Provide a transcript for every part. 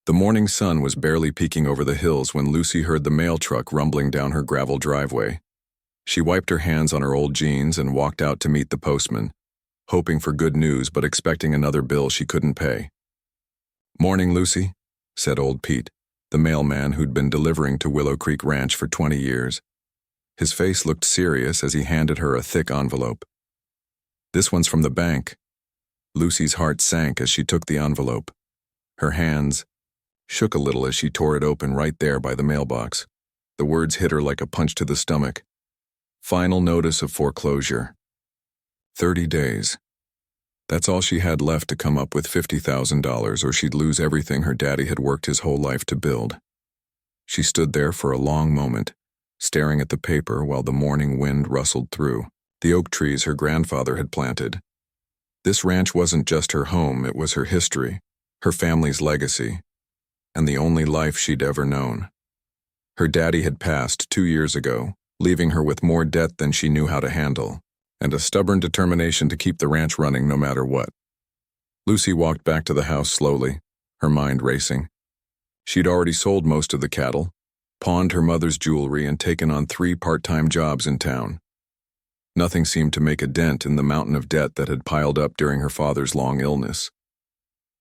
The morning sun was barely peeking over the hills when Lucy heard the mail truck rumbling down her gravel driveway. She wiped her hands on her old jeans and walked out to meet the postman, hoping for good news but expecting another bill she couldn't pay. "Morning, Lucy," said old Pete, the mailman who'd been delivering to Willow Creek Ranch for 20 years. His face looked serious as he handed her a thick envelope. "This one's from the bank." Lucy's heart sank as she took the envelope. Her hands shook a little as she tore it open right there by the mailbox. The words hit her like a punch to the stomach. Final notice of foreclosure. 30 days. That's all she had left to come up with $50,000, or she'd lose everything her daddy had worked his whole life to build. She stood there for a long moment, staring at the paper while the morning wind rustled through the oak trees her grandfather had planted. This ranch wasn't just her home, it was her history, her family's legacy, and the only life she'd ever known. Her daddy had passed 2 years ago, leaving her with more debt than she knew how to handle, and a stubborn determination to keep the ranch running no matter what. Lucy walked back to the house slowly, her mind racing. She'd already sold most of the cattle, pawned her mother's jewelry, and taken on 3 part-time jobs in town. Nothing seemed to make a dent in the mountain of debt that had piled up during her father's long illness.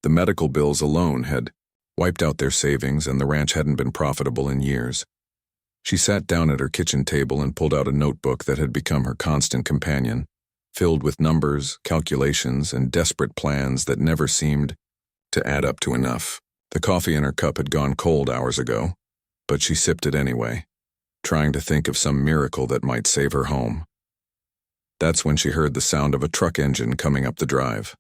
The medical bills alone had wiped out their savings, and the ranch hadn't been profitable in years. She sat down at her kitchen table and pulled out a notebook that had become her constant companion, filled with numbers, calculations, and desperate plans that never seemed to add up to enough. The coffee in her cup had gone cold hours ago, but she sipped it anyway, trying to think of some miracle that might save her home. That's when she heard the sound of a truck engine coming up the drive.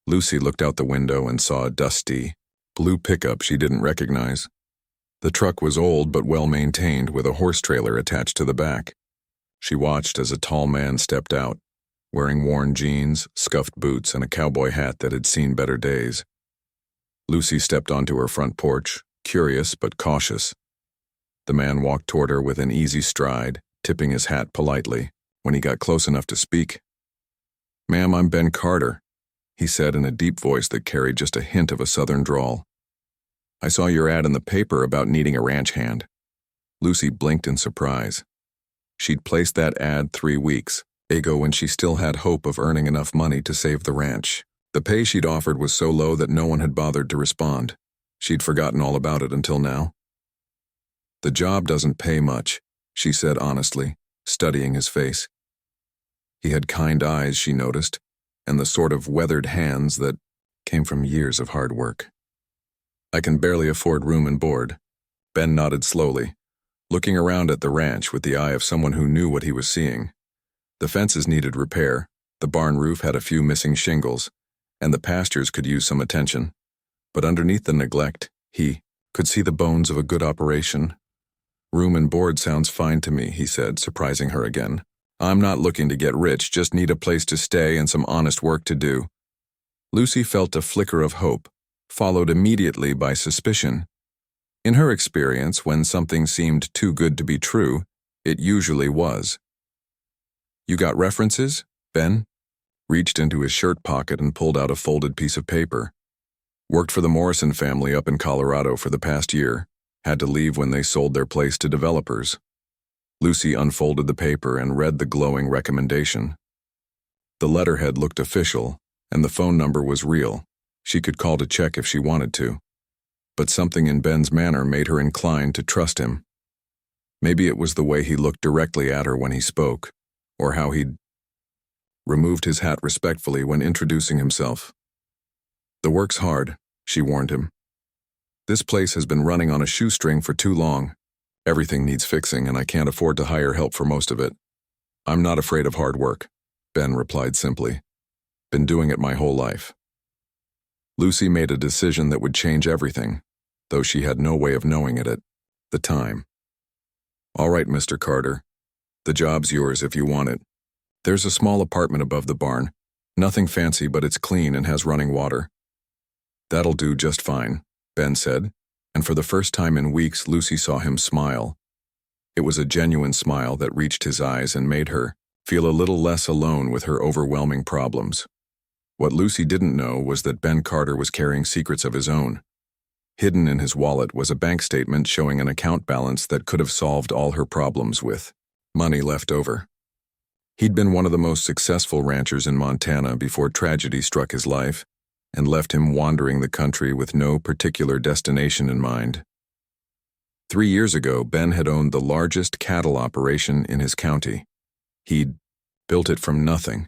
Lucy looked out the window and saw a dusty, blue pickup she didn't recognize. The truck was old but well-maintained, with a horse trailer attached to the back. She watched as a tall man stepped out, wearing worn jeans, scuffed boots, and a cowboy hat that had seen better days. Lucy stepped onto her front porch, curious but cautious. The man walked toward her with an easy stride, tipping his hat politely. When he got close enough to speak, "Ma'am, I'm Ben Carter," he said in a deep voice that carried just a hint of a southern drawl. "I saw your ad in the paper about needing a ranch hand." Lucy blinked in surprise. She'd placed that ad 3 weeks ago when she still had hope of earning enough money to save the ranch. The pay she'd offered was so low that no one had bothered to respond. She'd forgotten all about it until now. "The job doesn't pay much," she said honestly, studying his face. He had kind eyes, she noticed, and the sort of weathered hands that came from years of hard work. "I can barely afford room and board." Ben nodded slowly, looking around at the ranch with the eye of someone who knew what he was seeing. The fences needed repair, the barn roof had a few missing shingles, and the pastures could use some attention. But underneath the neglect, he could see the bones of a good operation. "Room and board sounds fine to me," he said, surprising her again. "I'm not looking to get rich, just need a place to stay and some honest work to do." Lucy felt a flicker of hope, followed immediately by suspicion. In her experience, when something seemed too good to be true, it usually was. "You got references?" Ben reached into his shirt pocket and pulled out a folded piece of paper. "Worked for the Morrison family up in Colorado for the past year. Had to leave when they sold their place to developers." Lucy unfolded the paper and read the glowing recommendation. The letterhead looked official, and the phone number was real. She could call to check if she wanted to. But something in Ben's manner made her inclined to trust him. Maybe it was the way he looked directly at her when he spoke, or how he'd removed his hat respectfully when introducing himself. "The work's hard," she warned him. "This place has been running on a shoestring for too long. Everything needs fixing, and I can't afford to hire help for most of it." "I'm not afraid of hard work," Ben replied simply. "Been doing it my whole life." Lucy made a decision that would change everything, though she had no way of knowing it at the time. "All right, Mr. Carter. The job's yours if you want it. There's a small apartment above the barn. Nothing fancy, but it's clean and has running water." "That'll do just fine," Ben said, and for the first time in weeks Lucy saw him smile. It was a genuine smile that reached his eyes and made her feel a little less alone with her overwhelming problems. What Lucy didn't know was that Ben Carter was carrying secrets of his own. Hidden in his wallet was a bank statement showing an account balance that could have solved all her problems with money left over. He'd been one of the most successful ranchers in Montana before tragedy struck his life and left him wandering the country with no particular destination in mind. 3 years ago, Ben had owned the largest cattle operation in his county. He'd built it from nothing,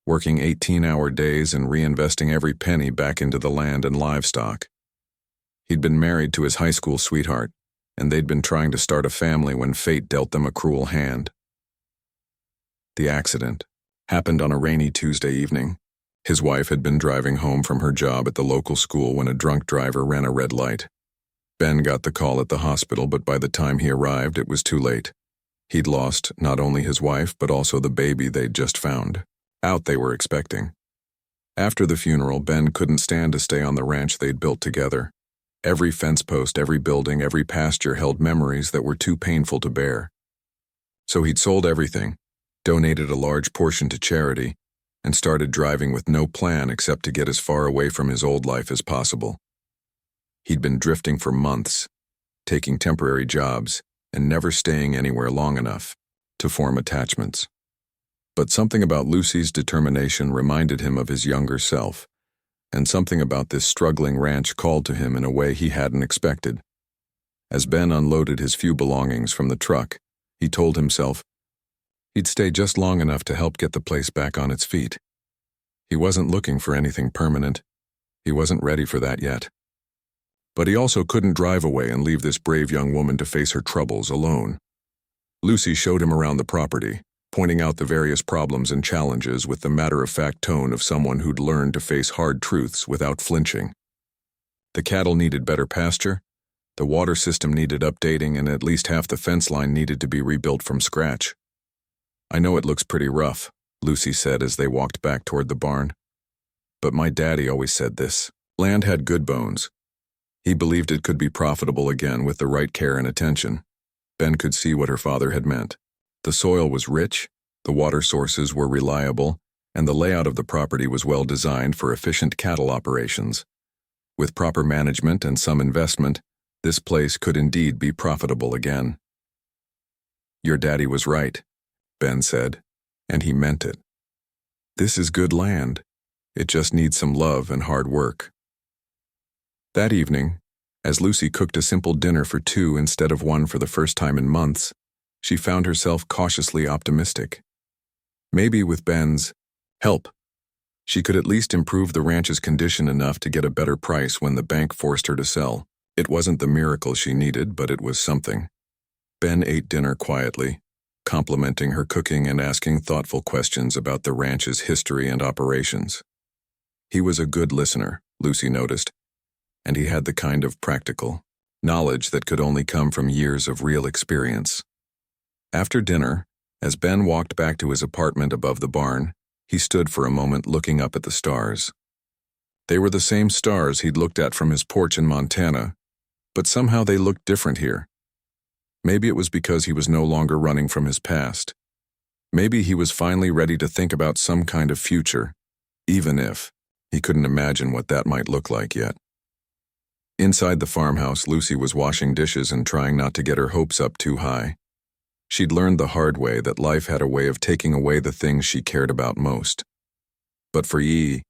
working 18-hour days and reinvesting every penny back into the land and livestock. He'd been married to his high school sweetheart, and they'd been trying to start a family when fate dealt them a cruel hand. The accident happened on a rainy Tuesday evening. His wife had been driving home from her job at the local school when a drunk driver ran a red light. Ben got the call at the hospital, but by the time he arrived, it was too late. He'd lost not only his wife, but also the baby they'd just found. Out they were expecting. After the funeral, Ben couldn't stand to stay on the ranch they'd built together. Every fence post, every building, every pasture held memories that were too painful to bear. So he'd sold everything, donated a large portion to charity, and started driving with no plan except to get as far away from his old life as possible. He'd been drifting for months, taking temporary jobs, and never staying anywhere long enough to form attachments. But something about Lucy's determination reminded him of his younger self, and something about this struggling ranch called to him in a way he hadn't expected. As Ben unloaded his few belongings from the truck, he told himself he'd stay just long enough to help get the place back on its feet. He wasn't looking for anything permanent. He wasn't ready for that yet. But he also couldn't drive away and leave this brave young woman to face her troubles alone. Lucy showed him around the property, pointing out the various problems and challenges with the matter-of-fact tone of someone who'd learned to face hard truths without flinching. The cattle needed better pasture, the water system needed updating, and at least half the fence line needed to be rebuilt from scratch. "I know it looks pretty rough," Lucy said as they walked back toward the barn. "But my daddy always said this. Land had good bones. He believed it could be profitable again with the right care and attention." Ben could see what her father had meant. The soil was rich, the water sources were reliable, and the layout of the property was well designed for efficient cattle operations. With proper management and some investment, this place could indeed be profitable again. "Your daddy was right," Ben said, and he meant it. "This is good land. It just needs some love and hard work." That evening, as Lucy cooked a simple dinner for two instead of one for the first time in months, she found herself cautiously optimistic. Maybe with Ben's help, she could at least improve the ranch's condition enough to get a better price when the bank forced her to sell. It wasn't the miracle she needed, but it was something. Ben ate dinner quietly, complimenting her cooking and asking thoughtful questions about the ranch's history and operations. He was a good listener, Lucy noticed, and he had the kind of practical knowledge that could only come from years of real experience. After dinner, as Ben walked back to his apartment above the barn, he stood for a moment looking up at the stars. They were the same stars he'd looked at from his porch in Montana, but somehow they looked different here. Maybe it was because he was no longer running from his past. Maybe he was finally ready to think about some kind of future, even if he couldn't imagine what that might look like yet. Inside the farmhouse, Lucy was washing dishes and trying not to get her hopes up too high. She'd learned the hard way that life had a way of taking away the things she cared about most. But for Yi,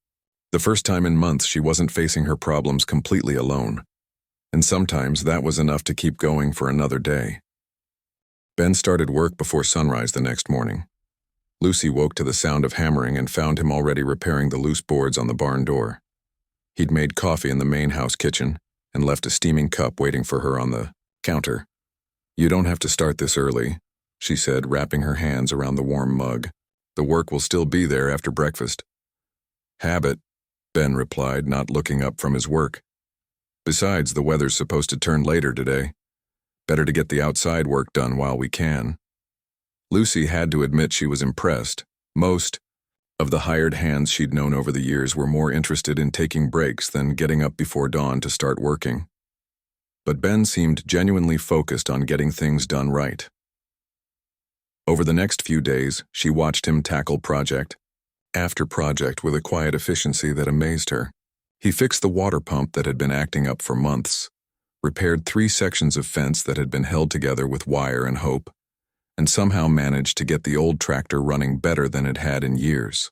the first time in months she wasn't facing her problems completely alone, and sometimes that was enough to keep going for another day. Ben started work before sunrise the next morning. Lucy woke to the sound of hammering and found him already repairing the loose boards on the barn door. He'd made coffee in the main house kitchen and left a steaming cup waiting for her on the counter. "You don't have to start this early," she said, wrapping her hands around the warm mug. "The work will still be there after breakfast." "Habit," Ben replied, not looking up from his work. "Besides, the weather's supposed to turn later today. Better to get the outside work done while we can." Lucy had to admit she was impressed. Most of the hired hands she'd known over the years were more interested in taking breaks than getting up before dawn to start working. But Ben seemed genuinely focused on getting things done right. Over the next few days, she watched him tackle project after project with a quiet efficiency that amazed her. He fixed the water pump that had been acting up for months, repaired 3 sections of fence that had been held together with wire and hope, and somehow managed to get the old tractor running better than it had in years.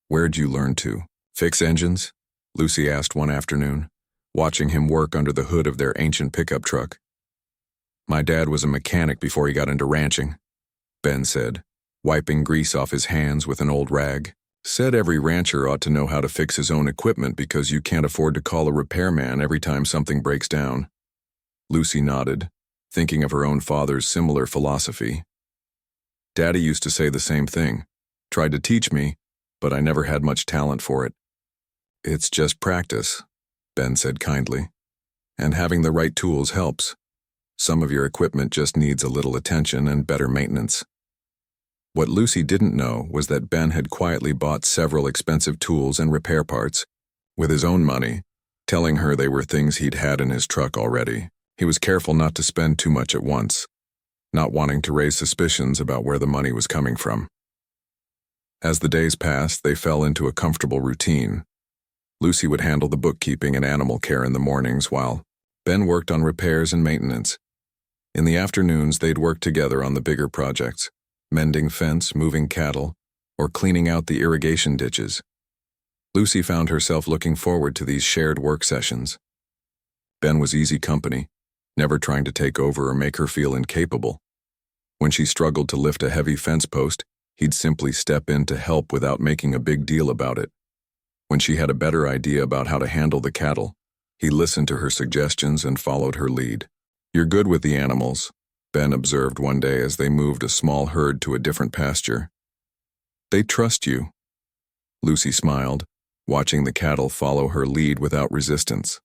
"Where'd you learn to fix engines?" Lucy asked one afternoon, watching him work under the hood of their ancient pickup truck. "My dad was a mechanic before he got into ranching," Ben said, wiping grease off his hands with an old rag. "Said every rancher ought to know how to fix his own equipment because you can't afford to call a repairman every time something breaks down." Lucy nodded, thinking of her own father's similar philosophy. "Daddy used to say the same thing. Tried to teach me, but I never had much talent for it." "It's just practice," Ben said kindly. "And having the right tools helps. Some of your equipment just needs a little attention and better maintenance." What Lucy didn't know was that Ben had quietly bought several expensive tools and repair parts with his own money, telling her they were things he'd had in his truck already. He was careful not to spend too much at once, not wanting to raise suspicions about where the money was coming from. As the days passed, they fell into a comfortable routine. Lucy would handle the bookkeeping and animal care in the mornings while Ben worked on repairs and maintenance. In the afternoons, they'd work together on the bigger projects, mending fence, moving cattle, or cleaning out the irrigation ditches. Lucy found herself looking forward to these shared work sessions. Ben was easy company, never trying to take over or make her feel incapable. When she struggled to lift a heavy fence post, he'd simply step in to help without making a big deal about it. When she had a better idea about how to handle the cattle, he listened to her suggestions and followed her lead. "You're good with the animals," Ben observed one day as they moved a small herd to a different pasture. "They trust you." Lucy smiled, watching the cattle follow her lead without resistance.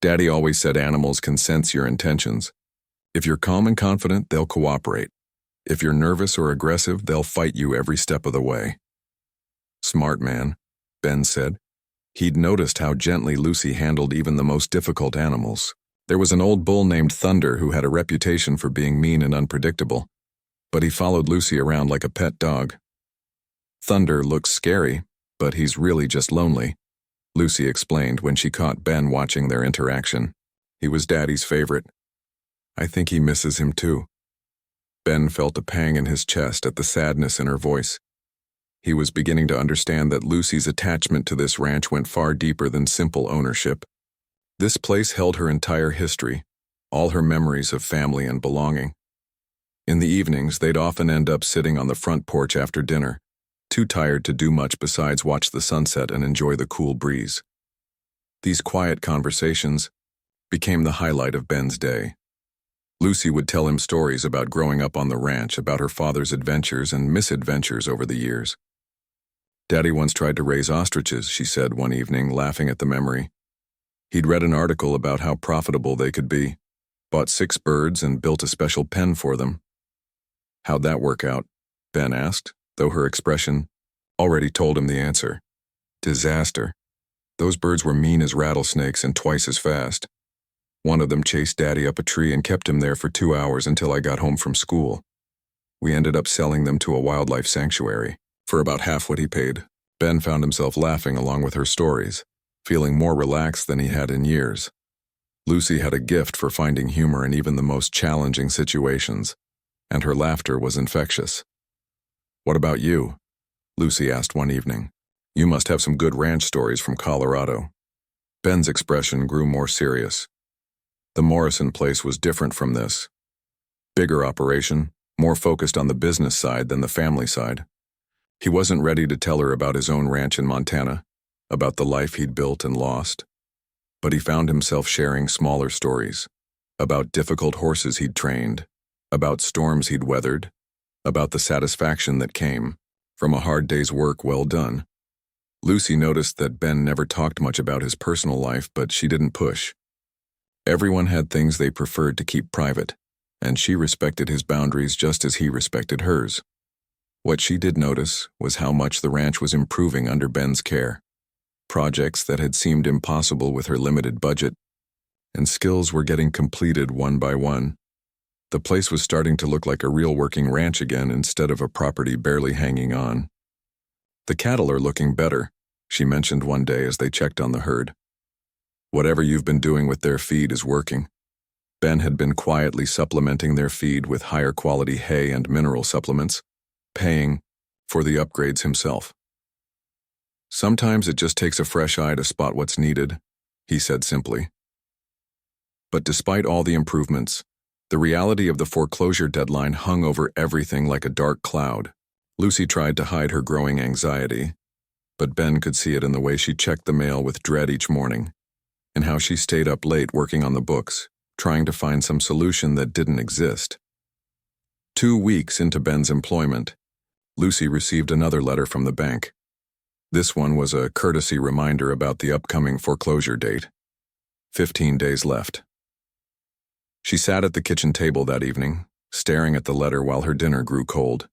"Daddy always said animals can sense your intentions. If you're calm and confident, they'll cooperate. If you're nervous or aggressive, they'll fight you every step of the way." "Smart man," Ben said. He'd noticed how gently Lucy handled even the most difficult animals. There was an old bull named Thunder who had a reputation for being mean and unpredictable, but he followed Lucy around like a pet dog. "Thunder looks scary, but he's really just lonely," Lucy explained when she caught Ben watching their interaction. "He was Daddy's favorite. I think he misses him too." Ben felt a pang in his chest at the sadness in her voice. He was beginning to understand that Lucy's attachment to this ranch went far deeper than simple ownership. This place held her entire history, all her memories of family and belonging. In the evenings, they'd often end up sitting on the front porch after dinner, too tired to do much besides watch the sunset and enjoy the cool breeze. These quiet conversations became the highlight of Ben's day. Lucy would tell him stories about growing up on the ranch, about her father's adventures and misadventures over the years. "Daddy once tried to raise ostriches," she said one evening, laughing at the memory. He'd read an article about how profitable they could be, bought 6 birds and built a special pen for them. "How'd that work out?" Ben asked, though her expression already told him the answer. "Disaster. Those birds were mean as rattlesnakes and twice as fast. One of them chased Daddy up a tree and kept him there for 2 hours until I got home from school. We ended up selling them to a wildlife sanctuary for about half what he paid." Ben found himself laughing along with her stories, feeling more relaxed than he had in years. Lucy had a gift for finding humor in even the most challenging situations, and her laughter was infectious. "What about you?" Lucy asked one evening. "You must have some good ranch stories from Colorado." Ben's expression grew more serious. The Morrison place was different from this. Bigger operation, more focused on the business side than the family side. He wasn't ready to tell her about his own ranch in Montana, about the life he'd built and lost. But he found himself sharing smaller stories, about difficult horses he'd trained, about storms he'd weathered, about the satisfaction that came from a hard day's work well done. Lucy noticed that Ben never talked much about his personal life, but she didn't push. Everyone had things they preferred to keep private, and she respected his boundaries just as he respected hers. What she did notice was how much the ranch was improving under Ben's care. Projects that had seemed impossible with her limited budget, and skills were getting completed one by one. The place was starting to look like a real working ranch again instead of a property barely hanging on. "The cattle are looking better," she mentioned one day as they checked on the herd. Whatever you've been doing with their feed is working. Ben had been quietly supplementing their feed with higher quality hay and mineral supplements, paying for the upgrades himself. Sometimes it just takes a fresh eye to spot what's needed, he said simply. But despite all the improvements, the reality of the foreclosure deadline hung over everything like a dark cloud. Lucy tried to hide her growing anxiety, but Ben could see it in the way she checked the mail with dread each morning, and how she stayed up late working on the books, trying to find some solution that didn't exist. 2 weeks into Ben's employment, Lucy received another letter from the bank. This one was a courtesy reminder about the upcoming foreclosure date. 15 days left. She sat at the kitchen table that evening, staring at the letter while her dinner grew cold.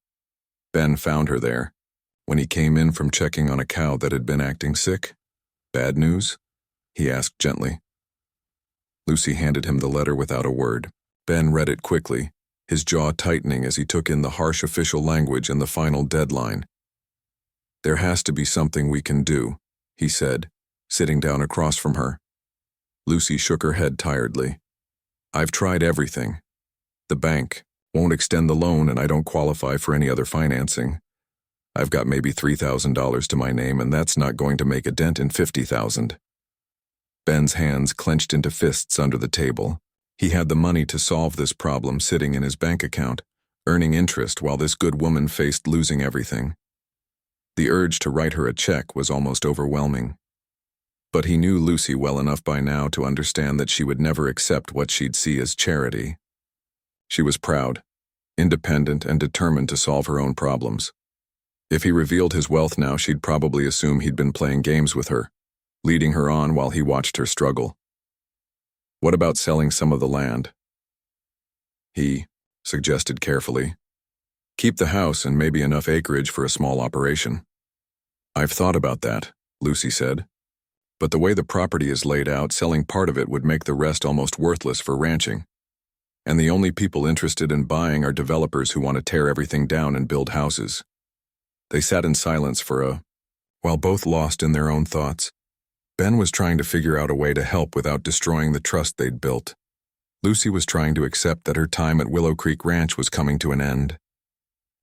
Ben found her there, when he came in from checking on a cow that had been acting sick. "Bad news?" he asked gently. Lucy handed him the letter without a word. Ben read it quickly, his jaw tightening as he took in the harsh official language and the final deadline. "There has to be something we can do," he said, sitting down across from her. Lucy shook her head tiredly. "I've tried everything. The bank won't extend the loan and I don't qualify for any other financing. I've got maybe $3,000 to my name and that's not going to make a dent in $50,000. Ben's hands clenched into fists under the table. He had the money to solve this problem sitting in his bank account, earning interest while this good woman faced losing everything. The urge to write her a check was almost overwhelming. But he knew Lucy well enough by now to understand that she would never accept what she'd see as charity. She was proud, independent, and determined to solve her own problems. If he revealed his wealth now, she'd probably assume he'd been playing games with her, leading her on while he watched her struggle. What about selling some of the land? He suggested carefully. Keep the house and maybe enough acreage for a small operation. I've thought about that, Lucy said. But the way the property is laid out, selling part of it would make the rest almost worthless for ranching. And the only people interested in buying are developers who want to tear everything down and build houses. They sat in silence while both lost in their own thoughts. Ben was trying to figure out a way to help without destroying the trust they'd built. Lucy was trying to accept that her time at Willow Creek Ranch was coming to an end.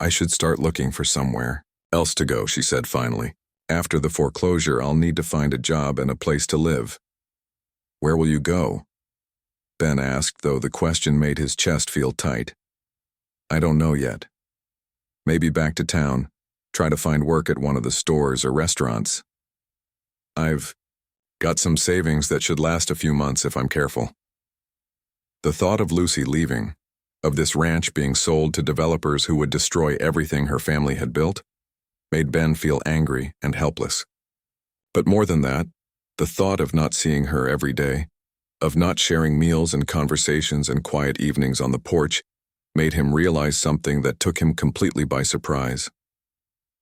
I should start looking for somewhere else to go, she said finally. After the foreclosure, I'll need to find a job and a place to live. Where will you go? Ben asked, though the question made his chest feel tight. I don't know yet. Maybe back to town, try to find work at one of the stores or restaurants. I've got some savings that should last a few months if I'm careful. The thought of Lucy leaving, of this ranch being sold to developers who would destroy everything her family had built, made Ben feel angry and helpless. But more than that, the thought of not seeing her every day, of not sharing meals and conversations and quiet evenings on the porch, made him realize something that took him completely by surprise.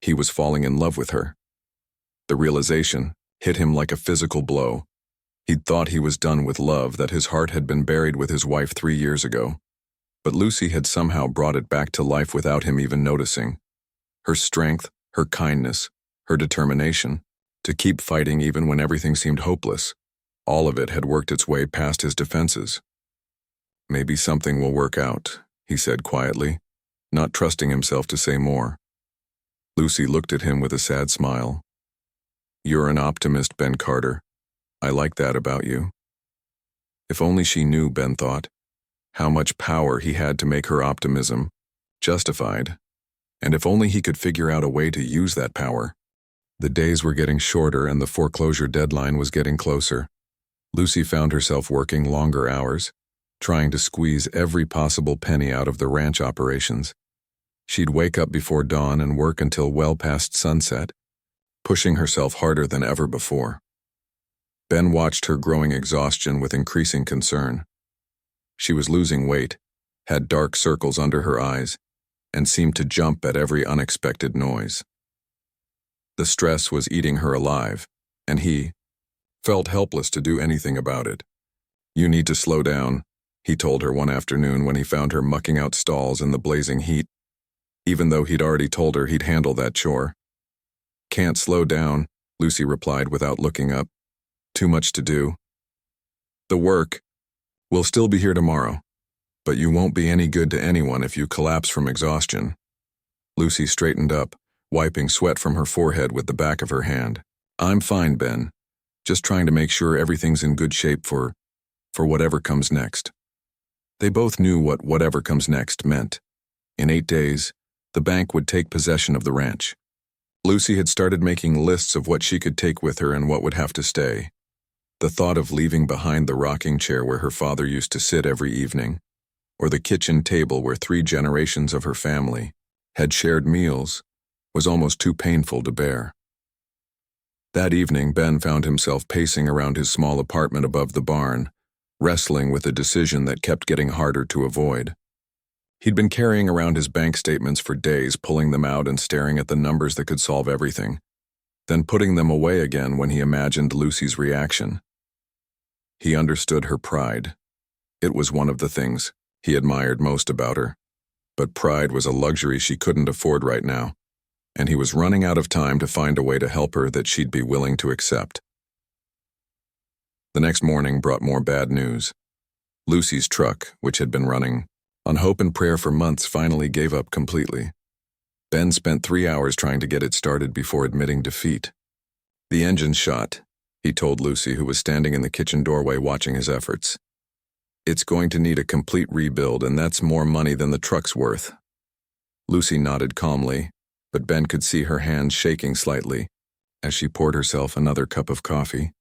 He was falling in love with her. The realization hit him like a physical blow. He'd thought he was done with love, that his heart had been buried with his wife 3 years ago. But Lucy had somehow brought it back to life without him even noticing. Her strength, her kindness, her determination, to keep fighting even when everything seemed hopeless, all of it had worked its way past his defenses. Maybe something will work out, he said quietly, not trusting himself to say more. Lucy looked at him with a sad smile. You're an optimist, Ben Carter. I like that about you. If only she knew, Ben thought, how much power he had to make her optimism justified, and if only he could figure out a way to use that power. The days were getting shorter and the foreclosure deadline was getting closer. Lucy found herself working longer hours, trying to squeeze every possible penny out of the ranch operations. She'd wake up before dawn and work until well past sunset, pushing herself harder than ever before. Ben watched her growing exhaustion with increasing concern. She was losing weight, had dark circles under her eyes, and seemed to jump at every unexpected noise. The stress was eating her alive, and he felt helpless to do anything about it. You need to slow down, he told her one afternoon when he found her mucking out stalls in the blazing heat, even though he'd already told her he'd handle that chore. Can't slow down, Lucy replied without looking up. Too much to do. The work will still be here tomorrow, but you won't be any good to anyone if you collapse from exhaustion. Lucy straightened up, wiping sweat from her forehead with the back of her hand. I'm fine, Ben. Just trying to make sure everything's in good shape for whatever comes next. They both knew what whatever comes next meant. In 8 days, the bank would take possession of the ranch. Lucy had started making lists of what she could take with her and what would have to stay. The thought of leaving behind the rocking chair where her father used to sit every evening, or the kitchen table where 3 generations of her family had shared meals, was almost too painful to bear. That evening, Ben found himself pacing around his small apartment above the barn, wrestling with a decision that kept getting harder to avoid. He'd been carrying around his bank statements for days, pulling them out and staring at the numbers that could solve everything, then putting them away again when he imagined Lucy's reaction. He understood her pride. It was one of the things he admired most about her. But pride was a luxury she couldn't afford right now, and he was running out of time to find a way to help her that she'd be willing to accept. The next morning brought more bad news. Lucy's truck, which had been running on hope and prayer for months, finally gave up completely. Ben spent 3 hours trying to get it started before admitting defeat. The engine's shot, he told Lucy, who was standing in the kitchen doorway watching his efforts. It's going to need a complete rebuild, and that's more money than the truck's worth. Lucy nodded calmly, but Ben could see her hands shaking slightly as she poured herself another cup of coffee.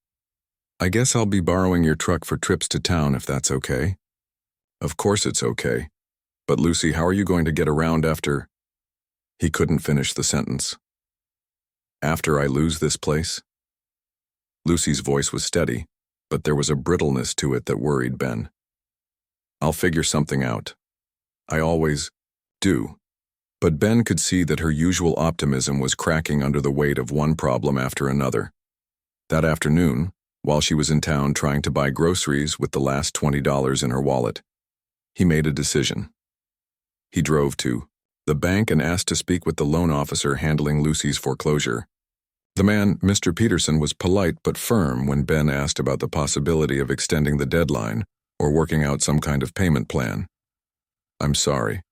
I guess I'll be borrowing your truck for trips to town if that's okay. Of course it's okay. But Lucy, how are you going to get around after... He couldn't finish the sentence. After I lose this place? Lucy's voice was steady, but there was a brittleness to it that worried Ben. I'll figure something out. I always do. But Ben could see that her usual optimism was cracking under the weight of one problem after another. That afternoon, while she was in town trying to buy groceries with the last $20 in her wallet, he made a decision. He drove to the bank and asked to speak with the loan officer handling Lucy's foreclosure. The man, Mr. Peterson, was polite but firm when Ben asked about the possibility of extending the deadline or working out some kind of payment plan. I'm sorry,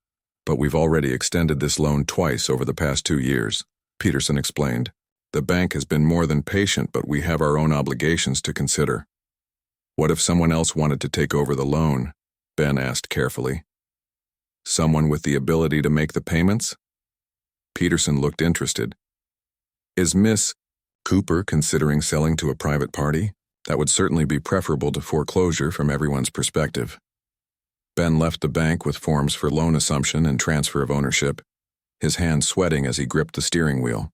but we've already extended this loan twice over the past 2 years, Peterson explained. The bank has been more than patient, but we have our own obligations to consider. What if someone else wanted to take over the loan? Ben asked carefully. Someone with the ability to make the payments? Peterson looked interested. Is Miss Cooper considering selling to a private party? That would certainly be preferable to foreclosure from everyone's perspective. Ben left the bank with forms for loan assumption and transfer of ownership, his hands sweating as he gripped the steering wheel.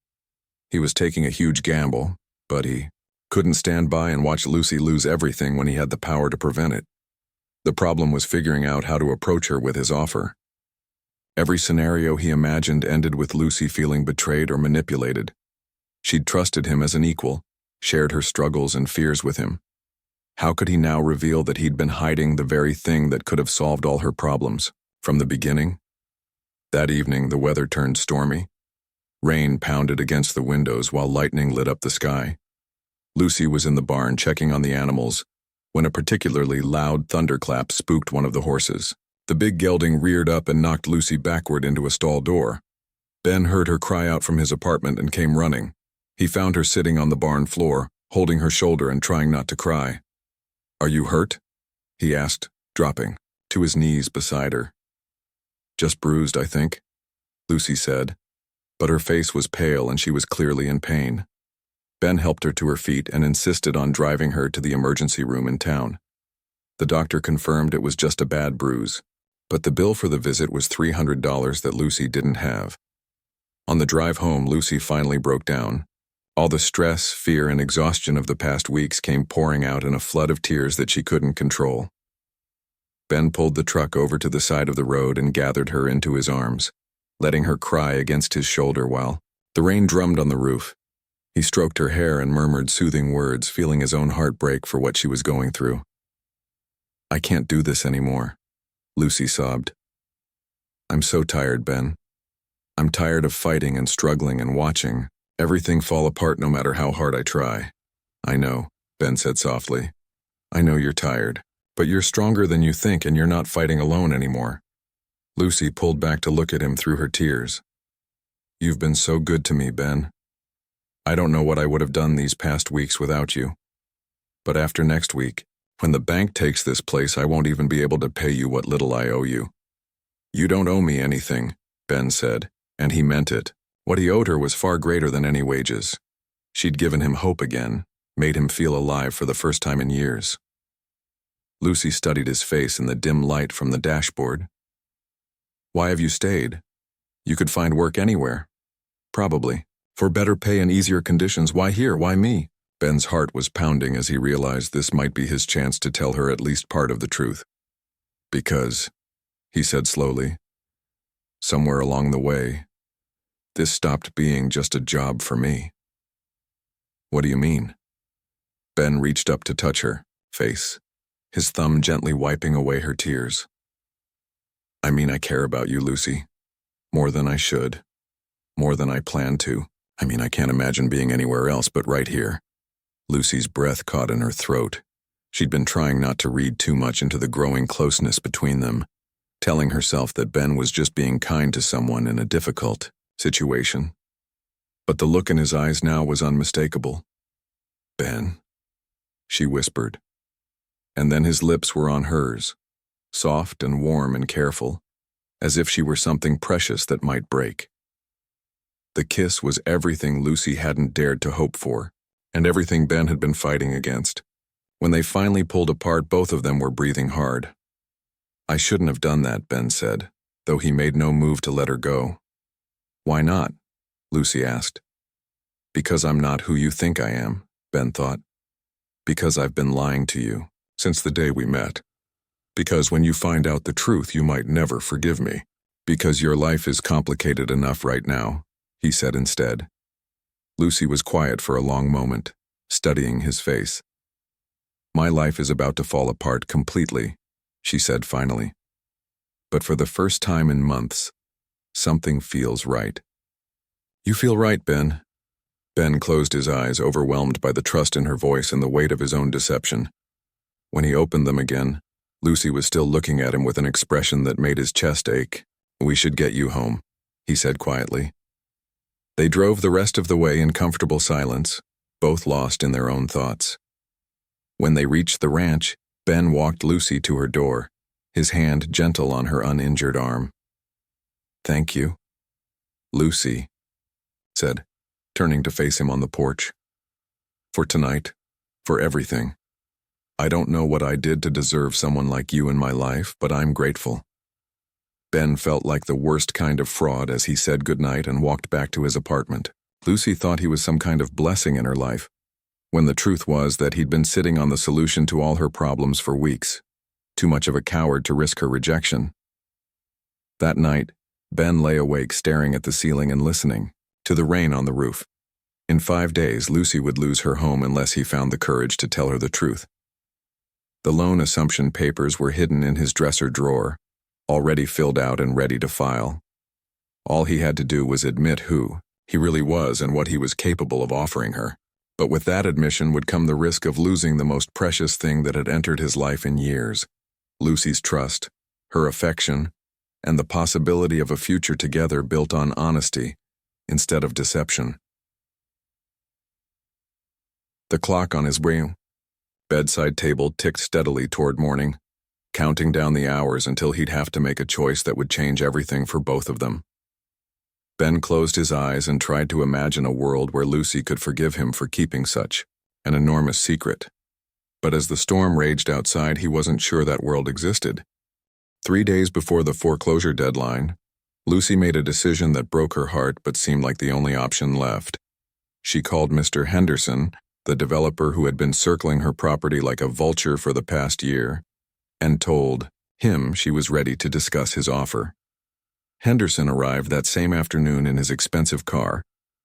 He was taking a huge gamble, but he couldn't stand by and watch Lucy lose everything when he had the power to prevent it. The problem was figuring out how to approach her with his offer. Every scenario he imagined ended with Lucy feeling betrayed or manipulated. She'd trusted him as an equal, shared her struggles and fears with him. How could he now reveal that he'd been hiding the very thing that could have solved all her problems from the beginning? That evening, the weather turned stormy. Rain pounded against the windows while lightning lit up the sky. Lucy was in the barn checking on the animals when a particularly loud thunderclap spooked one of the horses. The big gelding reared up and knocked Lucy backward into a stall door. Ben heard her cry out from his apartment and came running. He found her sitting on the barn floor, holding her shoulder and trying not to cry. Are you hurt? He asked, dropping to his knees beside her. Just bruised, I think, Lucy said, but her face was pale and she was clearly in pain. Ben helped her to her feet and insisted on driving her to the emergency room in town. The doctor confirmed it was just a bad bruise, but the bill for the visit was $300 that Lucy didn't have. On the drive home, Lucy finally broke down. All the stress, fear, and exhaustion of the past weeks came pouring out in a flood of tears that she couldn't control. Ben pulled the truck over to the side of the road and gathered her into his arms, letting her cry against his shoulder while the rain drummed on the roof. He stroked her hair and murmured soothing words, feeling his own heart break for what she was going through. I can't do this anymore, Lucy sobbed. I'm so tired, Ben. I'm tired of fighting and struggling and watching everything fall apart no matter how hard I try. I know, Ben said softly. I know you're tired, but you're stronger than you think and you're not fighting alone anymore. Lucy pulled back to look at him through her tears. You've been so good to me, Ben. I don't know what I would have done these past weeks without you. But after next week, when the bank takes this place, I won't even be able to pay you what little I owe you. You don't owe me anything, Ben said, and he meant it. What he owed her was far greater than any wages. She'd given him hope again, made him feel alive for the first time in years. Lucy studied his face in the dim light from the dashboard. Why have you stayed? You could find work anywhere. Probably. For better pay and easier conditions. Why here? Why me? Ben's heart was pounding as he realized this might be his chance to tell her at least part of the truth. Because, he said slowly, somewhere along the way, this stopped being just a job for me. What do you mean? Ben reached up to touch her face, his thumb gently wiping away her tears. I mean, I care about you, Lucy. More than I should. More than I planned to. I mean, I can't imagine being anywhere else but right here. Lucy's breath caught in her throat. She'd been trying not to read too much into the growing closeness between them, telling herself that Ben was just being kind to someone in a difficult situation. But the look in his eyes now was unmistakable. Ben, she whispered. And then his lips were on hers, soft and warm and careful, as if she were something precious that might break. The kiss was everything Lucy hadn't dared to hope for, and everything Ben had been fighting against. When they finally pulled apart, both of them were breathing hard. I shouldn't have done that, Ben said, though he made no move to let her go. Why not? Lucy asked. Because I'm not who you think I am, Ben thought. Because I've been lying to you since the day we met. Because when you find out the truth, you might never forgive me. Because your life is complicated enough right now, he said instead. Lucy was quiet for a long moment, studying his face. My life is about to fall apart completely, she said finally. But for the first time in months, something feels right. You feel right, Ben. Ben closed his eyes, overwhelmed by the trust in her voice and the weight of his own deception. When he opened them again, Lucy was still looking at him with an expression that made his chest ache. We should get you home, he said quietly. They drove the rest of the way in comfortable silence, both lost in their own thoughts. When they reached the ranch, Ben walked Lucy to her door, his hand gentle on her uninjured arm. Thank you, Lucy said, turning to face him on the porch. For tonight, for everything. I don't know what I did to deserve someone like you in my life, but I'm grateful. Ben felt like the worst kind of fraud as he said goodnight and walked back to his apartment. Lucy thought he was some kind of blessing in her life, when the truth was that he'd been sitting on the solution to all her problems for weeks, too much of a coward to risk her rejection. That night, Ben lay awake staring at the ceiling and listening to the rain on the roof. In 5 days, Lucy would lose her home unless he found the courage to tell her the truth. The loan assumption papers were hidden in his dresser drawer, already filled out and ready to file. All he had to do was admit who he really was and what he was capable of offering her. But with that admission would come the risk of losing the most precious thing that had entered his life in years: Lucy's trust, her affection, and the possibility of a future together built on honesty instead of deception. The clock on his bedside table ticked steadily toward morning, counting down the hours until he'd have to make a choice that would change everything for both of them. Ben closed his eyes and tried to imagine a world where Lucy could forgive him for keeping such an enormous secret. But as the storm raged outside, he wasn't sure that world existed. 3 days before the foreclosure deadline, Lucy made a decision that broke her heart but seemed like the only option left. She called Mr. Henderson, the developer who had been circling her property like a vulture for the past year, and told him she was ready to discuss his offer. Henderson arrived that same afternoon in his expensive car,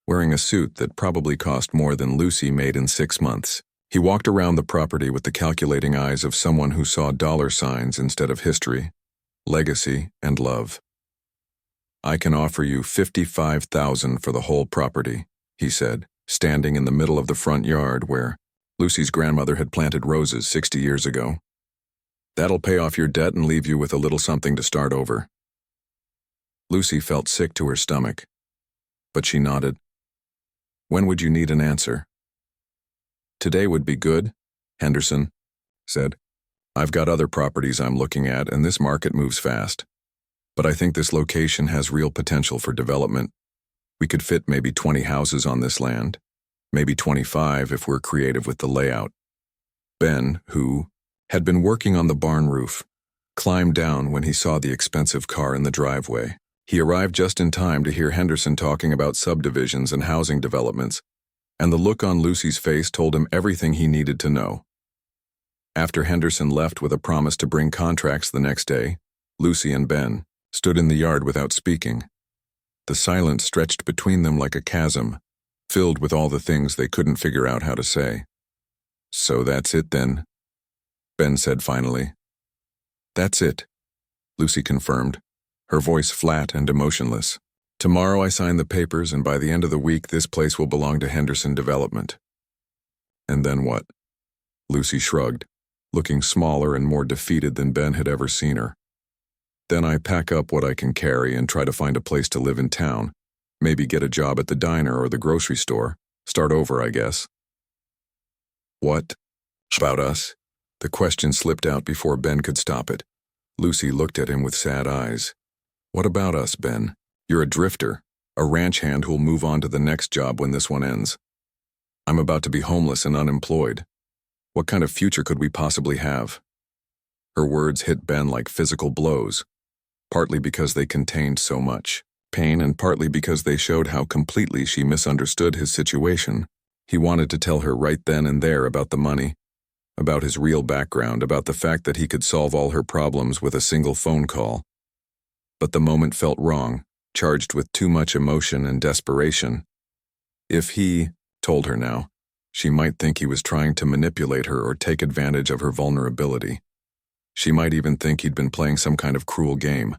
wearing a suit that probably cost more than Lucy made in 6 months. He walked around the property with the calculating eyes of someone who saw dollar signs instead of history, legacy, and love. I can offer you $55,000 for the whole property, he said, standing in the middle of the front yard where Lucy's grandmother had planted roses 60 years ago. That'll pay off your debt and leave you with a little something to start over. Lucy felt sick to her stomach, but she nodded. When would you need an answer? Today would be good, Henderson said. I've got other properties I'm looking at, and this market moves fast. But I think this location has real potential for development. We could fit maybe 20 houses on this land, maybe 25 if we're creative with the layout. Ben, who had been working on the barn roof, climbed down when he saw the expensive car in the driveway. He arrived just in time to hear Henderson talking about subdivisions and housing developments, and the look on Lucy's face told him everything he needed to know. After Henderson left with a promise to bring contracts the next day, Lucy and Ben stood in the yard without speaking. The silence stretched between them like a chasm, filled with all the things they couldn't figure out how to say. So that's it then, Ben said finally. That's it, Lucy confirmed, her voice flat and emotionless. Tomorrow I sign the papers, and by the end of the week this place will belong to Henderson Development. And then what? Lucy shrugged, looking smaller and more defeated than Ben had ever seen her. Then I pack up what I can carry and try to find a place to live in town, maybe get a job at the diner or the grocery store, start over, I guess. What about us? The question slipped out before Ben could stop it. Lucy looked at him with sad eyes. What about us, Ben? You're a drifter, a ranch hand who'll move on to the next job when this one ends. I'm about to be homeless and unemployed. What kind of future could we possibly have? Her words hit Ben like physical blows, partly because they contained so much pain and partly because they showed how completely she misunderstood his situation. He wanted to tell her right then and there about the money, about his real background, about the fact that he could solve all her problems with a single phone call. But the moment felt wrong, charged with too much emotion and desperation. If he told her now, she might think he was trying to manipulate her or take advantage of her vulnerability. She might even think he'd been playing some kind of cruel game,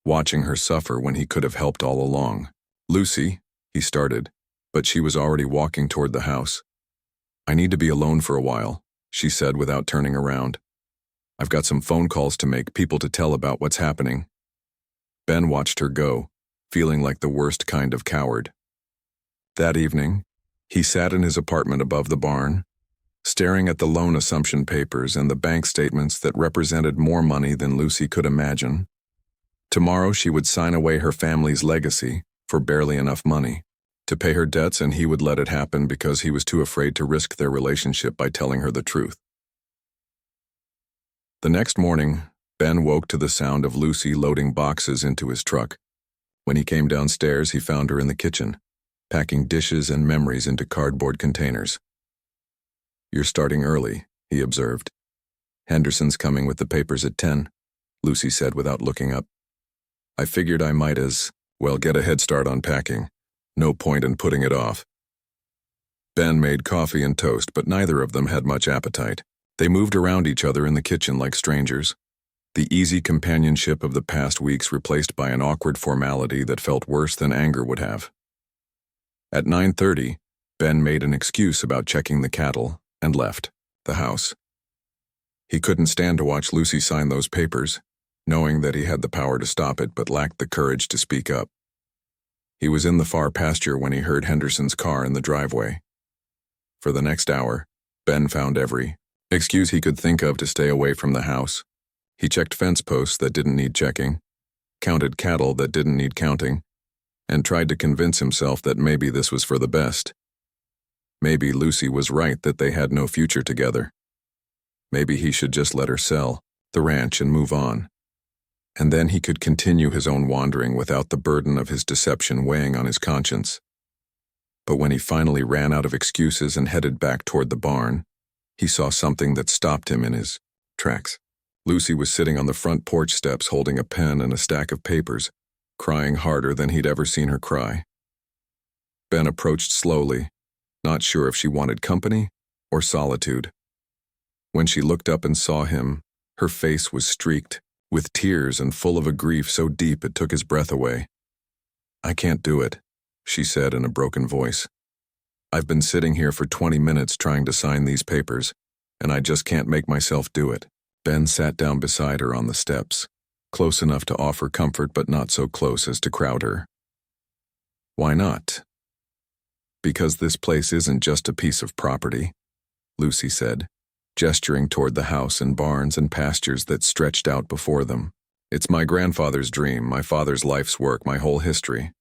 watching her suffer when he could have helped all along. Lucy, he started, but she was already walking toward the house. I need to be alone for a while, she said without turning around. I've got some phone calls to make, people to tell about what's happening. Ben watched her go, feeling like the worst kind of coward. That evening, he sat in his apartment above the barn, staring at the loan assumption papers and the bank statements that represented more money than Lucy could imagine. Tomorrow she would sign away her family's legacy for barely enough money to pay her debts, and he would let it happen because he was too afraid to risk their relationship by telling her the truth. The next morning, Ben woke to the sound of Lucy loading boxes into his truck. When he came downstairs, he found her in the kitchen, packing dishes and memories into cardboard containers. You're starting early, he observed. Henderson's coming with the papers at 10, Lucy said without looking up. I figured I might as well get a head start on packing. No point in putting it off. Ben made coffee and toast, but neither of them had much appetite. They moved around each other in the kitchen like strangers, the easy companionship of the past weeks replaced by an awkward formality that felt worse than anger would have. At 9:30, Ben made an excuse about checking the cattle and left the house. He couldn't stand to watch Lucy sign those papers, knowing that he had the power to stop it but lacked the courage to speak up. He was in the far pasture when he heard Henderson's car in the driveway. For the next hour, Ben found every excuse he could think of to stay away from the house. He checked fence posts that didn't need checking, counted cattle that didn't need counting, and tried to convince himself that maybe this was for the best. Maybe Lucy was right that they had no future together. Maybe he should just let her sell the ranch and move on. And then he could continue his own wandering without the burden of his deception weighing on his conscience. But when he finally ran out of excuses and headed back toward the barn, he saw something that stopped him in his tracks. Lucy was sitting on the front porch steps holding a pen and a stack of papers, crying harder than he'd ever seen her cry. Ben approached slowly, not sure if she wanted company or solitude. When she looked up and saw him, her face was streaked with tears and full of a grief so deep it took his breath away. I can't do it, she said in a broken voice. I've been sitting here for 20 minutes trying to sign these papers, and I just can't make myself do it. Ben sat down beside her on the steps, close enough to offer comfort but not so close as to crowd her. Why not? Because this place isn't just a piece of property, Lucy said, gesturing toward the house and barns and pastures that stretched out before them. It's my grandfather's dream, my father's life's work, my whole history.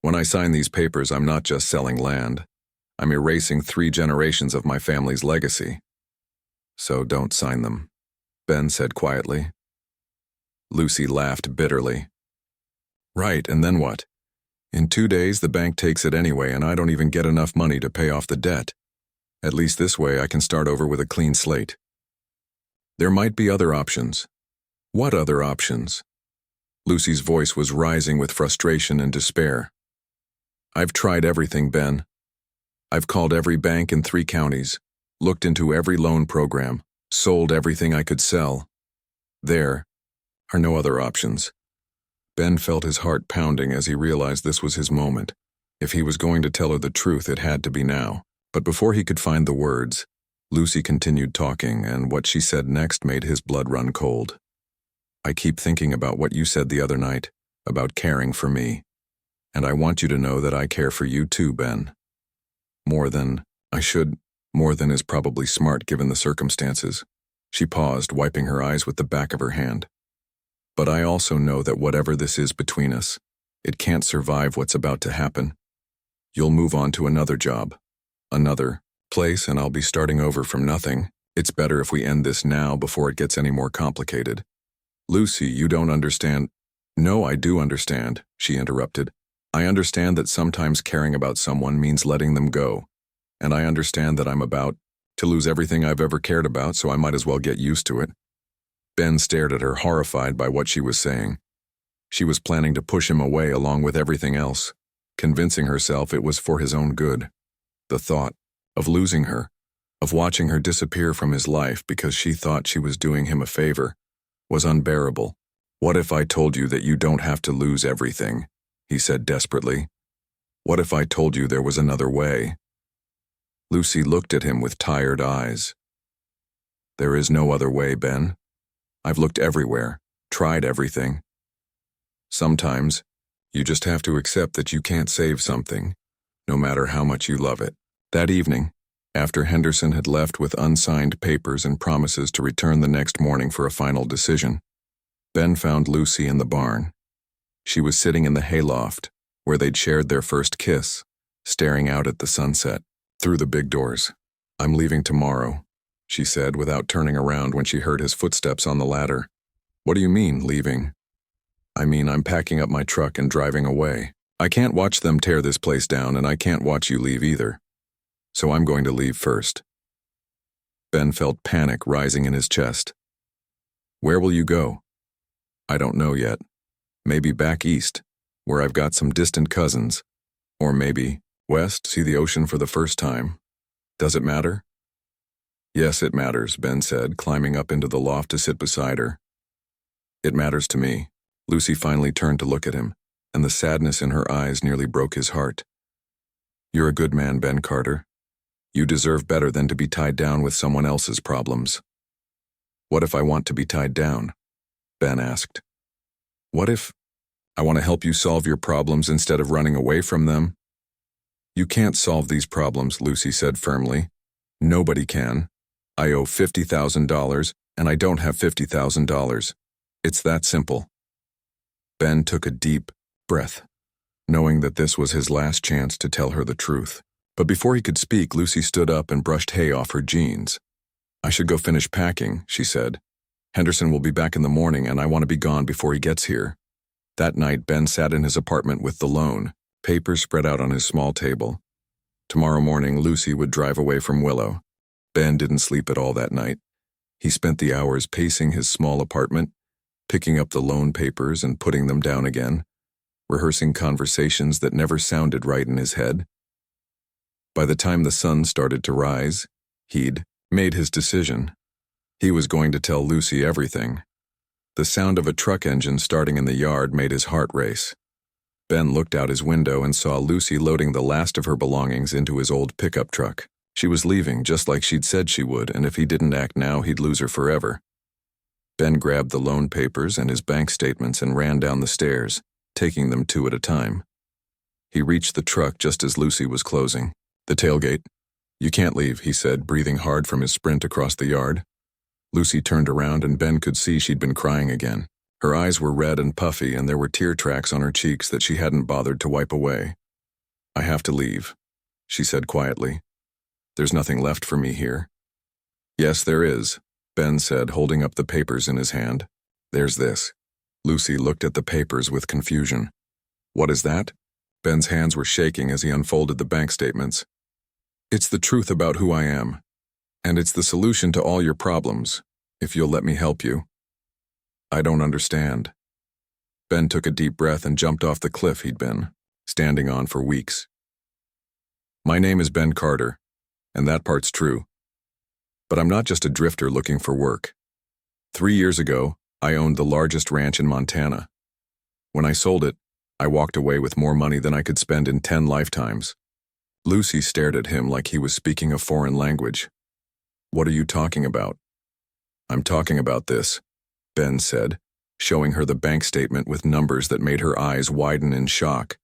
When I sign these papers, I'm not just selling land. I'm erasing 3 generations of my family's legacy. So don't sign them, Ben said quietly. Lucy laughed bitterly. Right, and then what? In 2 days, the bank takes it anyway, and I don't even get enough money to pay off the debt. At least this way I can start over with a clean slate. There might be other options. What other options? Lucy's voice was rising with frustration and despair. I've tried everything, Ben. I've called every bank in 3 counties, looked into every loan program, sold everything I could sell. There are no other options. Ben felt his heart pounding as he realized this was his moment. If he was going to tell her the truth, it had to be now. But before he could find the words, Lucy continued talking, and what she said next made his blood run cold. I keep thinking about what you said the other night, about caring for me. And I want you to know that I care for you too, Ben. More than is probably smart given the circumstances. She paused, wiping her eyes with the back of her hand. But I also know that whatever this is between us, it can't survive what's about to happen. You'll move on to another job, another place, and I'll be starting over from nothing. It's better if we end this now before it gets any more complicated. Lucy, you don't understand. No, I do understand, she interrupted. I understand that sometimes caring about someone means letting them go. And I understand that I'm about to lose everything I've ever cared about, so I might as well get used to it. Ben stared at her, horrified by what she was saying. She was planning to push him away along with everything else, convincing herself it was for his own good. The thought of losing her, of watching her disappear from his life because she thought she was doing him a favor, was unbearable. What if I told you that you don't have to lose everything? He said desperately. What if I told you there was another way? Lucy looked at him with tired eyes. There is no other way, Ben. I've looked everywhere, tried everything. Sometimes, you just have to accept that you can't save something, no matter how much you love it. That evening, after Henderson had left with unsigned papers and promises to return the next morning for a final decision, Ben found Lucy in the barn. She was sitting in the hayloft, where they'd shared their first kiss, staring out at the sunset, through the big doors. I'm leaving tomorrow, she said without turning around when she heard his footsteps on the ladder. What do you mean, leaving? I mean, I'm packing up my truck and driving away. I can't watch them tear this place down, and I can't watch you leave either. So I'm going to leave first. Ben felt panic rising in his chest. Where will you go? I don't know yet. Maybe back east, where I've got some distant cousins. Or maybe west, see the ocean for the first time. Does it matter? Yes, it matters, Ben said, climbing up into the loft to sit beside her. It matters to me. Lucy finally turned to look at him, and the sadness in her eyes nearly broke his heart. You're a good man, Ben Carter. You deserve better than to be tied down with someone else's problems. What if I want to be tied down? Ben asked. What if I want to help you solve your problems instead of running away from them? You can't solve these problems, Lucy said firmly. Nobody can. I owe $50,000, and I don't have $50,000. It's that simple. Ben took a deep breath, knowing that this was his last chance to tell her the truth. But before he could speak, Lucy stood up and brushed hay off her jeans. I should go finish packing, she said. Henderson will be back in the morning, and I want to be gone before he gets here. That night, Ben sat in his apartment with the loan, papers spread out on his small table. Tomorrow morning, Lucy would drive away from Willow. Ben didn't sleep at all that night. He spent the hours pacing his small apartment, picking up the loan papers and putting them down again, rehearsing conversations that never sounded right in his head. By the time the sun started to rise, he'd made his decision. He was going to tell Lucy everything. The sound of a truck engine starting in the yard made his heart race. Ben looked out his window and saw Lucy loading the last of her belongings into his old pickup truck. She was leaving, just like she'd said she would, and if he didn't act now, he'd lose her forever. Ben grabbed the loan papers and his bank statements and ran down the stairs, taking them two at a time. He reached the truck just as Lucy was closing. "The tailgate. You can't leave," he said, breathing hard from his sprint across the yard. Lucy turned around and Ben could see she'd been crying again. Her eyes were red and puffy and there were tear tracks on her cheeks that she hadn't bothered to wipe away. "I have to leave," she said quietly. "There's nothing left for me here." "Yes, there is," Ben said, holding up the papers in his hand. "There's this." Lucy looked at the papers with confusion. "What is that?" Ben's hands were shaking as he unfolded the bank statements. "It's the truth about who I am. And it's the solution to all your problems, if you'll let me help you." "I don't understand." Ben took a deep breath and jumped off the cliff he'd been standing on for weeks. "My name is Ben Carter, and that part's true. But I'm not just a drifter looking for work. 3 years ago, I owned the largest ranch in Montana. When I sold it, I walked away with more money than I could spend in 10 lifetimes. Lucy stared at him like he was speaking a foreign language. "What are you talking about?" "I'm talking about this," Ben said, showing her the bank statement with numbers that made her eyes widen in shock.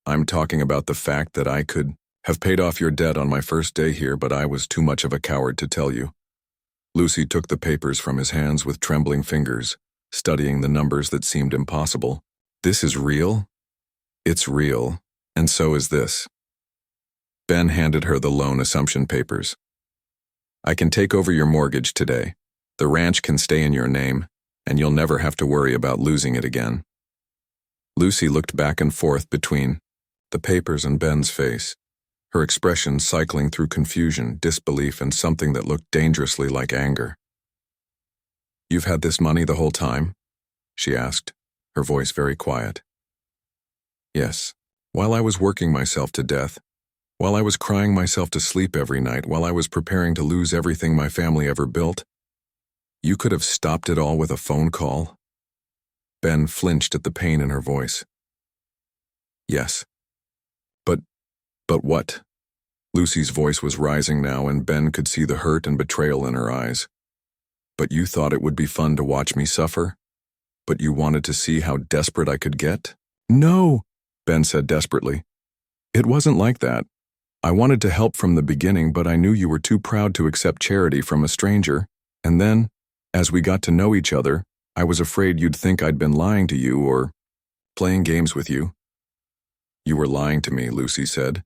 "I'm talking about the fact that I could have paid off your debt on my first day here, but I was too much of a coward to tell you." Lucy took the papers from his hands with trembling fingers, studying the numbers that seemed impossible. "This is real?" "It's real, and so is this." Ben handed her the loan assumption papers. "I can take over your mortgage today. The ranch can stay in your name, and you'll never have to worry about losing it again." Lucy looked back and forth between the papers and Ben's face, her expression cycling through confusion, disbelief, and something that looked dangerously like anger. "You've had this money the whole time?" she asked, her voice very quiet. "Yes. While I was working myself to death, while I was crying myself to sleep every night, while I was preparing to lose everything my family ever built. You could have stopped it all with a phone call?" Ben flinched at the pain in her voice. "Yes. But what?" Lucy's voice was rising now, and Ben could see the hurt and betrayal in her eyes. "But you thought it would be fun to watch me suffer? But you wanted to see how desperate I could get?" "No," Ben said desperately. "It wasn't like that. I wanted to help from the beginning, but I knew you were too proud to accept charity from a stranger. And then, as we got to know each other, I was afraid you'd think I'd been lying to you or playing games with you." "You were lying to me," Lucy said,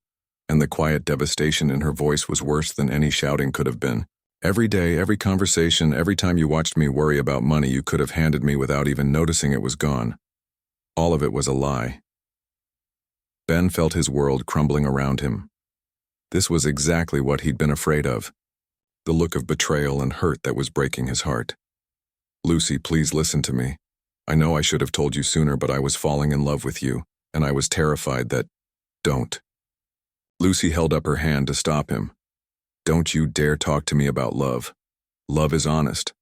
and the quiet devastation in her voice was worse than any shouting could have been. "Every day, every conversation, every time you watched me worry about money you could have handed me without even noticing it was gone. All of it was a lie." Ben felt his world crumbling around him. This was exactly what he'd been afraid of, the look of betrayal and hurt that was breaking his heart. "Lucy, please listen to me. I know I should have told you sooner, but I was falling in love with you, and I was terrified that—" "Don't." Lucy held up her hand to stop him. "Don't you dare talk to me about love. Love is honest.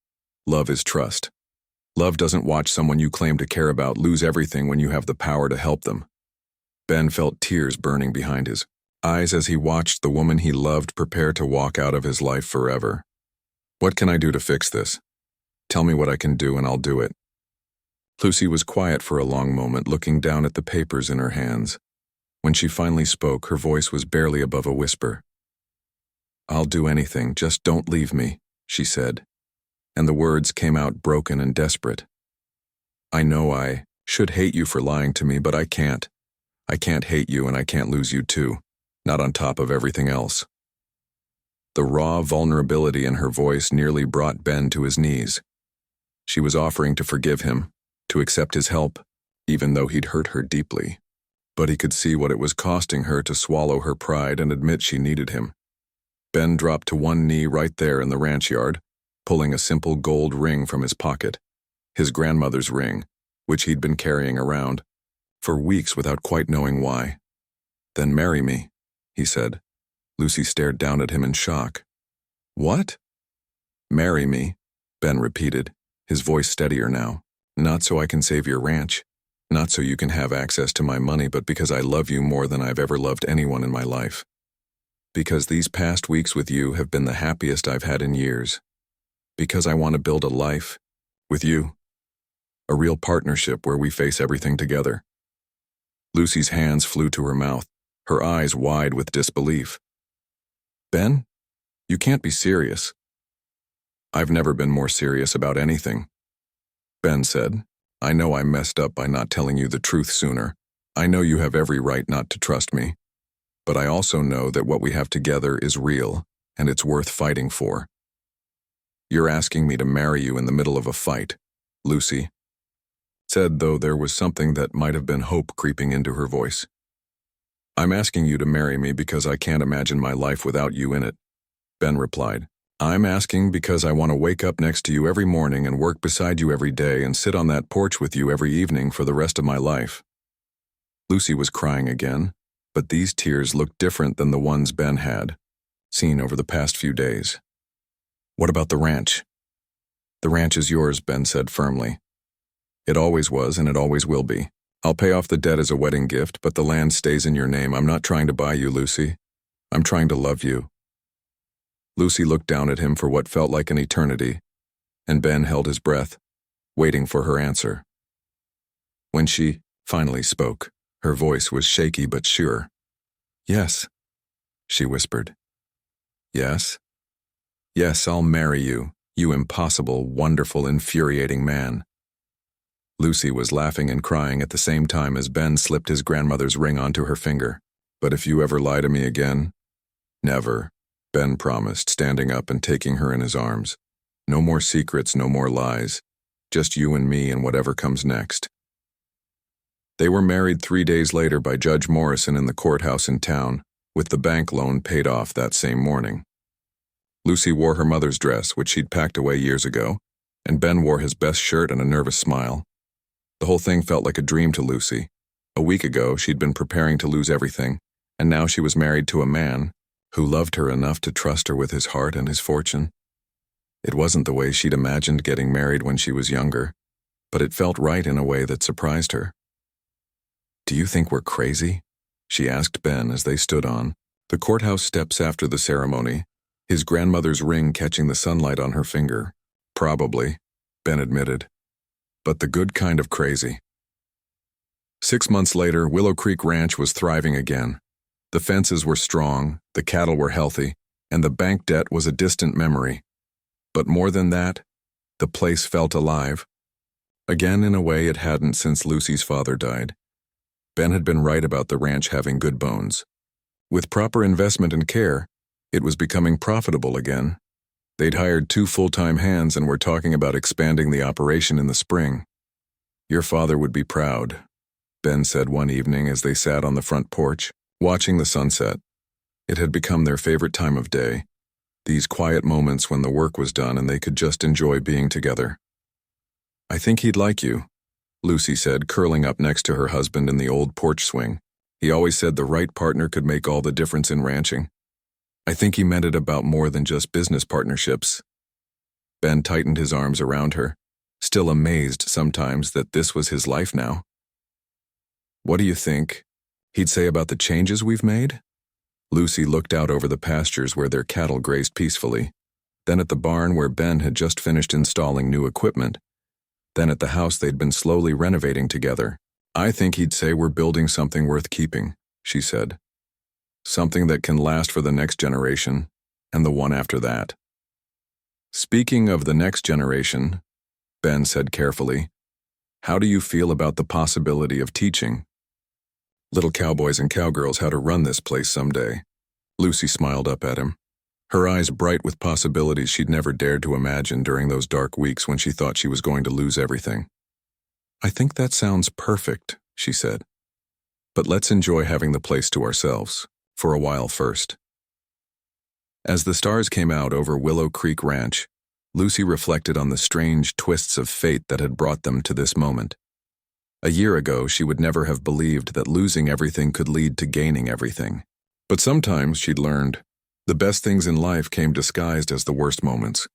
Love is trust. Love doesn't watch someone you claim to care about lose everything when you have the power to help them." Ben felt tears burning behind his eyes as he watched the woman he loved prepare to walk out of his life forever. "What can I do to fix this? Tell me what I can do and I'll do it." Lucy was quiet for a long moment, looking down at the papers in her hands. When she finally spoke, her voice was barely above a whisper. "I'll do anything, just don't leave me," she said, and the words came out broken and desperate. "I know I should hate you for lying to me, but I can't. I can't hate you and I can't lose you too, not on top of everything else." The raw vulnerability in her voice nearly brought Ben to his knees. She was offering to forgive him, to accept his help, even though he'd hurt her deeply. But he could see what it was costing her to swallow her pride and admit she needed him. Ben dropped to one knee right there in the ranch yard, pulling a simple gold ring from his pocket, his grandmother's ring, which he'd been carrying around for weeks without quite knowing why. "Then marry me," he said. Lucy stared down at him in shock. "What?" "Marry me," Ben repeated, his voice steadier now. "Not so I can save your ranch. Not so you can have access to my money, but because I love you more than I've ever loved anyone in my life. Because these past weeks with you have been the happiest I've had in years. Because I want to build a life with you. A real partnership where we face everything together. Lucy's hands flew to her mouth, her eyes wide with disbelief. Ben? You can't be serious. I've never been more serious about anything. Ben said, I know I messed up by not telling you the truth sooner. I know you have every right not to trust me. But I also know that what we have together is real, and it's worth fighting for. You're asking me to marry you in the middle of a fight, Lucy said, though there was something that might have been hope creeping into her voice. I'm asking you to marry me because I can't imagine my life without you in it, Ben replied. I'm asking because I want to wake up next to you every morning and work beside you every day and sit on that porch with you every evening for the rest of my life. Lucy was crying again, but these tears looked different than the ones Ben had seen over the past few days. What about the ranch? The ranch is yours, Ben said firmly. It always was and it always will be. I'll pay off the debt as a wedding gift, but the land stays in your name. I'm not trying to buy you, Lucy. I'm trying to love you. Lucy looked down at him for what felt like an eternity, and Ben held his breath, waiting for her answer. When she finally spoke, her voice was shaky but sure. Yes, she whispered. Yes? Yes, I'll marry you, you impossible, wonderful, infuriating man. Lucy was laughing and crying at the same time as Ben slipped his grandmother's ring onto her finger. But if you ever lie to me again? Never, Ben promised, standing up and taking her in his arms. No more secrets, no more lies. Just you and me and whatever comes next. They were married 3 days later by Judge Morrison in the courthouse in town, with the bank loan paid off that same morning. Lucy wore her mother's dress, which she'd packed away years ago, and Ben wore his best shirt and a nervous smile. The whole thing felt like a dream to Lucy. A week ago, she'd been preparing to lose everything, and now she was married to a man who loved her enough to trust her with his heart and his fortune. It wasn't the way she'd imagined getting married when she was younger, but it felt right in a way that surprised her. Do you think we're crazy? She asked Ben as they stood on the courthouse steps after the ceremony, his grandmother's ring catching the sunlight on her finger. Probably, Ben admitted. But the good kind of crazy. 6 months later, Willow Creek Ranch was thriving again. The fences were strong, the cattle were healthy, and the bank debt was a distant memory. But more than that, the place felt alive. Again, in a way it hadn't since Lucy's father died. Ben had been right about the ranch having good bones. With proper investment and care, it was becoming profitable again. They'd hired 2 full-time hands and were talking about expanding the operation in the spring. Your father would be proud, Ben said one evening as they sat on the front porch, watching the sunset. It had become their favorite time of day, these quiet moments when the work was done and they could just enjoy being together. I think he'd like you, Lucy said, curling up next to her husband in the old porch swing. He always said the right partner could make all the difference in ranching. I think he meant it about more than just business partnerships. Ben tightened his arms around her, still amazed sometimes that this was his life now. What do you think he'd say about the changes we've made? Lucy looked out over the pastures where their cattle grazed peacefully, then at the barn where Ben had just finished installing new equipment, then at the house they'd been slowly renovating together. I think he'd say we're building something worth keeping, she said. Something that can last for the next generation, and the one after that. Speaking of the next generation, Ben said carefully, how do you feel about the possibility of teaching little cowboys and cowgirls how to run this place someday? Lucy smiled up at him, her eyes bright with possibilities she'd never dared to imagine during those dark weeks when she thought she was going to lose everything. I think that sounds perfect, she said. But let's enjoy having the place to ourselves. For a while first. As the stars came out over Willow Creek Ranch, Lucy reflected on the strange twists of fate that had brought them to this moment. A year ago, she would never have believed that losing everything could lead to gaining everything. But sometimes, she'd learned, the best things in life came disguised as the worst moments.